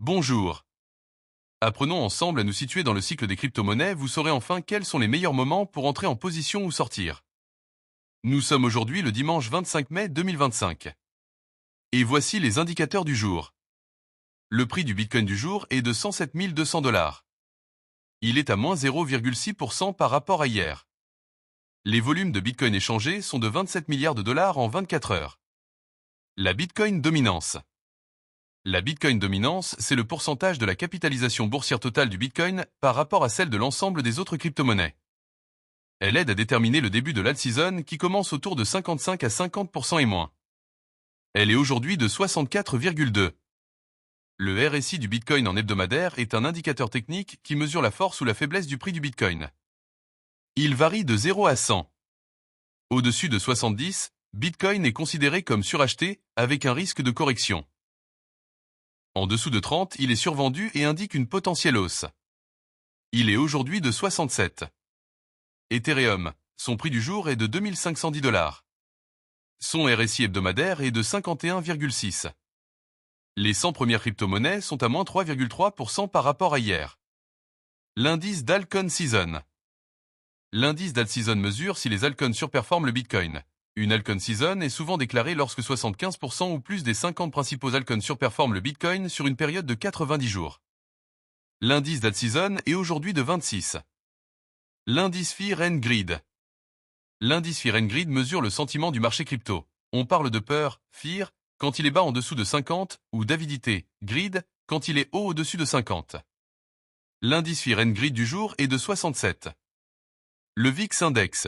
Bonjour. Apprenons ensemble à nous situer dans le cycle des crypto-monnaies, vous saurez enfin quels sont les meilleurs moments pour entrer en position ou sortir. Nous sommes aujourd'hui le dimanche 25 mai 2025. Et voici les indicateurs du jour. Le prix du Bitcoin du jour est de 107 200 $. Il est à moins 0,6% par rapport à hier. Les volumes de Bitcoin échangés sont de 27 milliards de dollars en 24 heures. La Bitcoin dominance. La Bitcoin dominance, c'est le pourcentage de la capitalisation boursière totale du Bitcoin par rapport à celle de l'ensemble des autres crypto-monnaies. Elle aide à déterminer le début de l'alt-season qui commence autour de 55 à 50% et moins. Elle est aujourd'hui de 64,2. Le RSI du Bitcoin en hebdomadaire est un indicateur technique qui mesure la force ou la faiblesse du prix du Bitcoin. Il varie de 0 à 100. Au-dessus de 70, Bitcoin est considéré comme suracheté avec un risque de correction. En dessous de 30, il est survendu et indique une potentielle hausse. Il est aujourd'hui de 67. Ethereum, son prix du jour est de 2510 $. Son RSI hebdomadaire est de 51,6. Les 100 premières crypto-monnaies sont à moins 3,3% par rapport à hier. L'indice d'Alcon Season. L'indice d'alt-season mesure si les altcoins surperforment le Bitcoin. Une altcoin season est souvent déclarée lorsque 75% ou plus des 50 principaux altcoins surperforment le Bitcoin sur une période de 90 jours. L'indice d'alt-season est aujourd'hui de 26. L'indice Fear and Greed. L'indice Fear and Greed mesure le sentiment du marché crypto. On parle de peur, fear, quand il est bas en dessous de 50, ou d'avidité, greed, quand il est haut au-dessus de 50. L'indice Fear and Greed du jour est de 67. Le VIX Index.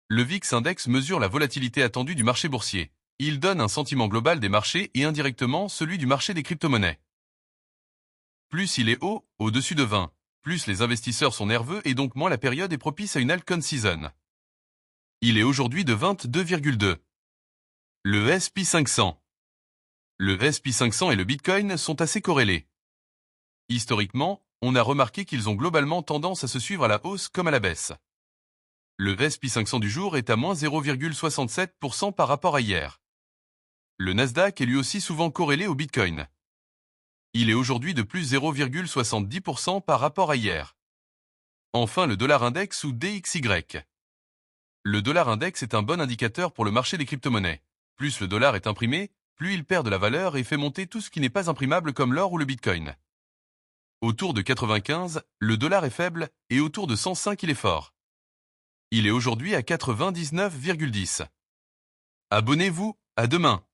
Le VIX Index mesure la volatilité attendue du marché boursier. Il donne un sentiment global des marchés et indirectement celui du marché des crypto-monnaies. Plus il est haut, au-dessus de 20, plus les investisseurs sont nerveux et donc moins la période est propice à une altcoin season. Il est aujourd'hui de 22,2. Le S&P 500. Le S&P 500 et le Bitcoin sont assez corrélés. Historiquement, on a remarqué qu'ils ont globalement tendance à se suivre à la hausse comme à la baisse. Le S&P 500 du jour est à moins 0,67% par rapport à hier. Le Nasdaq est lui aussi souvent corrélé au Bitcoin. Il est aujourd'hui de plus 0,70% par rapport à hier. Enfin le dollar index ou DXY. Le dollar index est un bon indicateur pour le marché des crypto-monnaies. Plus le dollar est imprimé, plus il perd de la valeur et fait monter tout ce qui n'est pas imprimable comme l'or ou le Bitcoin. Autour de 95, le dollar est faible et autour de 105 il est fort. Il est aujourd'hui à 99,10. Abonnez-vous, à demain.